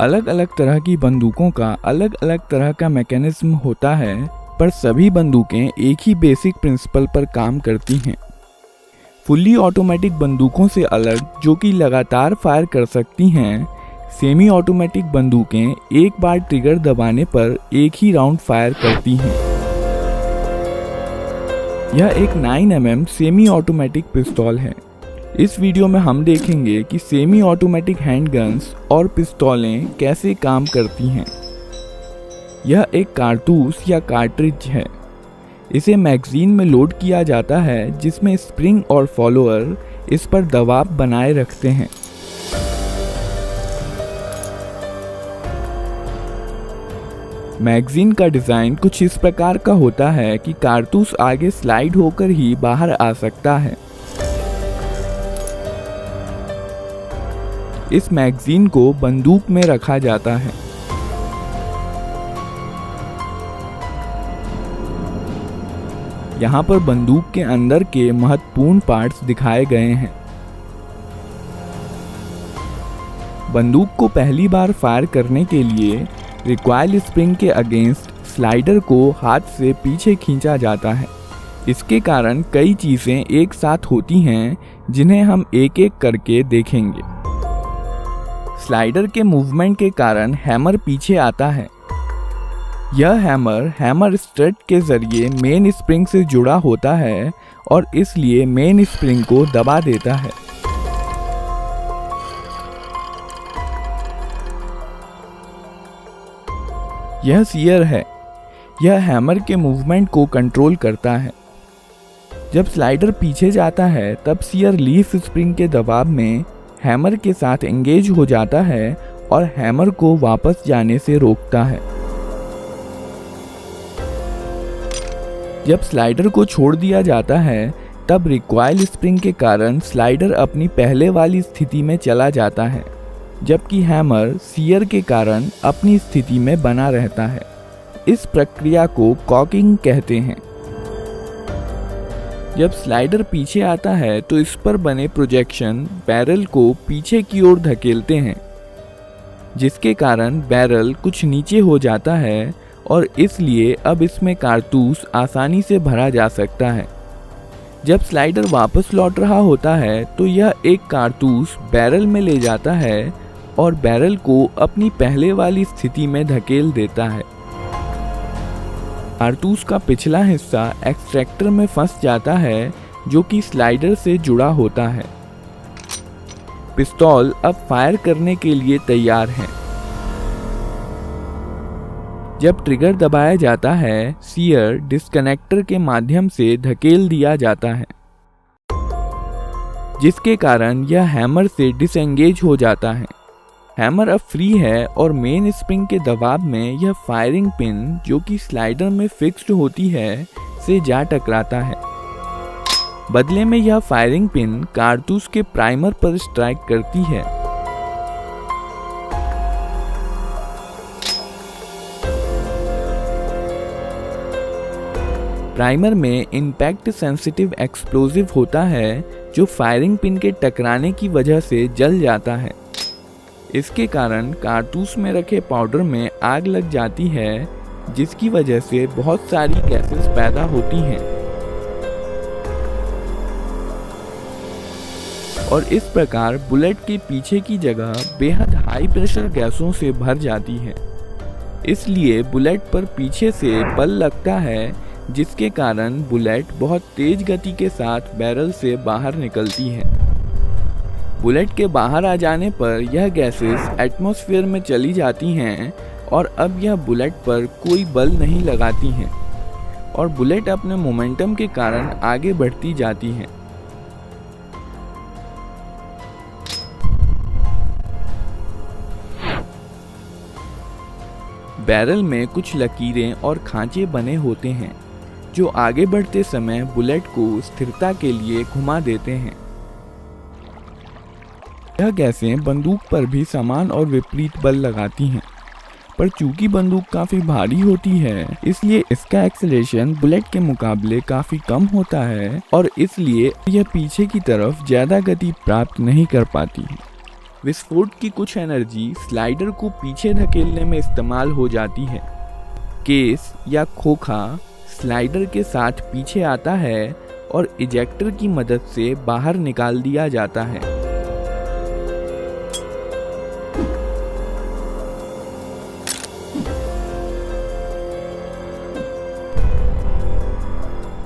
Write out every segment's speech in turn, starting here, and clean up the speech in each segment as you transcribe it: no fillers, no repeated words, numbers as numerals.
अलग अलग तरह की बंदूकों का अलग अलग तरह का मैकेनिज्म होता है, पर सभी बंदूकें एक ही बेसिक प्रिंसिपल पर काम करती हैं। फुल्ली ऑटोमेटिक बंदूकों से अलग, जो कि लगातार फायर कर सकती हैं, सेमी ऑटोमेटिक बंदूकें एक बार ट्रिगर दबाने पर एक ही राउंड फायर करती हैं। यह एक 9mm सेमी ऑटोमेटिक पिस्तौल है। इस वीडियो में हम देखेंगे कि सेमी ऑटोमेटिक हैंडगन्स और पिस्तौलें कैसे काम करती हैं। यह एक कारतूस या कार्ट्रिज है। इसे मैगजीन में लोड किया जाता है, जिसमें स्प्रिंग और फॉलोअर इस पर दबाव बनाए रखते हैं। मैगजीन का डिज़ाइन कुछ इस प्रकार का होता है कि कारतूस आगे स्लाइड होकर ही बाहर आ सकता है। इस मैगजीन को बंदूक में रखा जाता है। यहाँ पर बंदूक के अंदर के महत्वपूर्ण पार्ट्स दिखाए गए हैं। बंदूक को पहली बार फायर करने के लिए रिकॉइल स्प्रिंग के अगेंस्ट स्लाइडर को हाथ से पीछे खींचा जाता है। इसके कारण कई चीज़ें एक साथ होती हैं, जिन्हें हम एक एक करके देखेंगे। स्लाइडर के मूवमेंट के कारण हैमर पीछे आता है। यह हैमर स्ट्रट के जरिए मेन स्प्रिंग से जुड़ा होता है और इसलिए मेन स्प्रिंग को दबा देता है। यह सीयर है। यह हैमर के मूवमेंट को कंट्रोल करता है। जब स्लाइडर पीछे जाता है, तब सीयर लीफ स्प्रिंग के दबाव में हैमर के साथ एंगेज हो जाता है और हैमर को वापस जाने से रोकता है। जब स्लाइडर को छोड़ दिया जाता है, तब रिकॉइल स्प्रिंग के कारण स्लाइडर अपनी पहले वाली स्थिति में चला जाता है, जबकि हैमर सीयर के कारण अपनी स्थिति में बना रहता है। इस प्रक्रिया को कॉकिंग कहते हैं। जब स्लाइडर पीछे आता है, तो इस पर बने प्रोजेक्शन बैरल को पीछे की ओर धकेलते हैं, जिसके कारण बैरल कुछ नीचे हो जाता है और इसलिए अब इसमें कारतूस आसानी से भरा जा सकता है। जब स्लाइडर वापस लौट रहा होता है, तो यह एक कारतूस बैरल में ले जाता है और बैरल को अपनी पहले वाली स्थिति में धकेल देता है। कारतूस का पिछला हिस्सा एक्सट्रैक्टर में फंस जाता है, जो कि स्लाइडर से जुड़ा होता है। पिस्तौल अब फायर करने के लिए तैयार है। जब ट्रिगर दबाया जाता है, सीयर डिस्कनेक्टर के माध्यम से धकेल दिया जाता है, जिसके कारण यह हैमर से डिसएंगेज हो जाता है। हैमर अब फ्री है और मेन स्प्रिंग के दबाव में यह फायरिंग पिन, जो कि स्लाइडर में फिक्स्ड होती है, से जा टकराता है। बदले में यह फायरिंग पिन कारतूस के प्राइमर पर स्ट्राइक करती है। प्राइमर में इम्पैक्ट सेंसिटिव एक्सप्लोजिव होता है, जो फायरिंग पिन के टकराने की वजह से जल जाता है। इसके कारण कारतूस में रखे पाउडर में आग लग जाती है, जिसकी वजह से बहुत सारी गैसेस पैदा होती हैं और इस प्रकार बुलेट के पीछे की जगह बेहद हाई प्रेशर गैसों से भर जाती है। इसलिए बुलेट पर पीछे से बल लगता है, जिसके कारण बुलेट बहुत तेज गति के साथ बैरल से बाहर निकलती है। बुलेट के बाहर आ जाने पर यह गैसेस एटमॉस्फेयर में चली जाती हैं और अब यह बुलेट पर कोई बल नहीं लगाती हैं और बुलेट अपने मोमेंटम के कारण आगे बढ़ती जाती है। बैरल में कुछ लकीरें और खांचे बने होते हैं, जो आगे बढ़ते समय बुलेट को स्थिरता के लिए घुमा देते हैं। यह गैसें बंदूक पर भी समान और विपरीत बल लगाती हैं, पर चूंकि बंदूक काफ़ी भारी होती है, इसलिए इसका एक्सेलरेशन बुलेट के मुकाबले काफ़ी कम होता है और इसलिए यह पीछे की तरफ ज़्यादा गति प्राप्त नहीं कर पाती। विस्फोट की कुछ एनर्जी स्लाइडर को पीछे धकेलने में इस्तेमाल हो जाती है। केस या खोखा स्लाइडर के साथ पीछे आता है और इजेक्टर की मदद से बाहर निकाल दिया जाता है।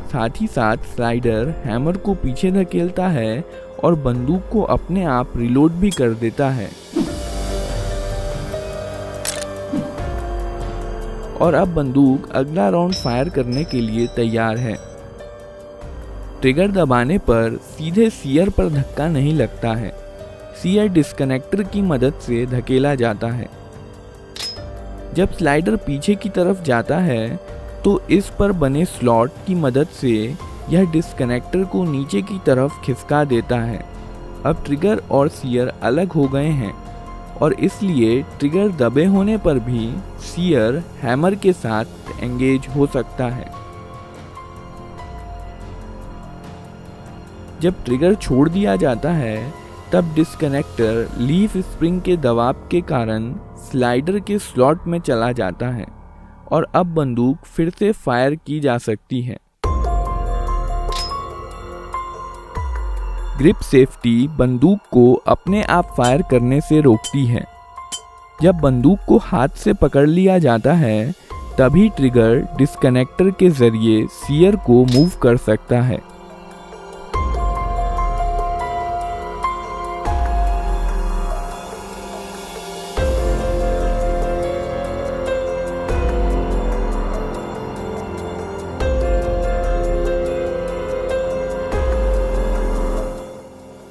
साथ ही साथ स्लाइडर हैमर को पीछे धकेलता है और बंदूक को अपने आप रिलोड भी कर देता है। और अब बंदूक अगला राउंड फायर करने के लिए तैयार है। ट्रिगर दबाने पर सीधे सीयर पर धक्का नहीं लगता है। सीयर डिस्कनेक्टर की मदद से धकेला जाता है। जब स्लाइडर पीछे की तरफ जाता है तो इस पर बने स्लॉट की मदद से यह डिस्कनेक्टर को नीचे की तरफ खिसका देता है। अब ट्रिगर और सीयर अलग हो गए हैं और इसलिए ट्रिगर दबे होने पर भी सीयर हैमर के साथ एंगेज हो सकता है। जब ट्रिगर छोड़ दिया जाता है तब डिस्कनेक्टर लीफ स्प्रिंग के दबाव के कारण स्लाइडर के स्लॉट में चला जाता है और अब बंदूक फिर से फायर की जा सकती है। ग्रिप सेफ्टी बंदूक को अपने आप फायर करने से रोकती है। जब बंदूक को हाथ से पकड़ लिया जाता है तभी ट्रिगर डिस्कनेक्टर के जरिए सीयर को मूव कर सकता है।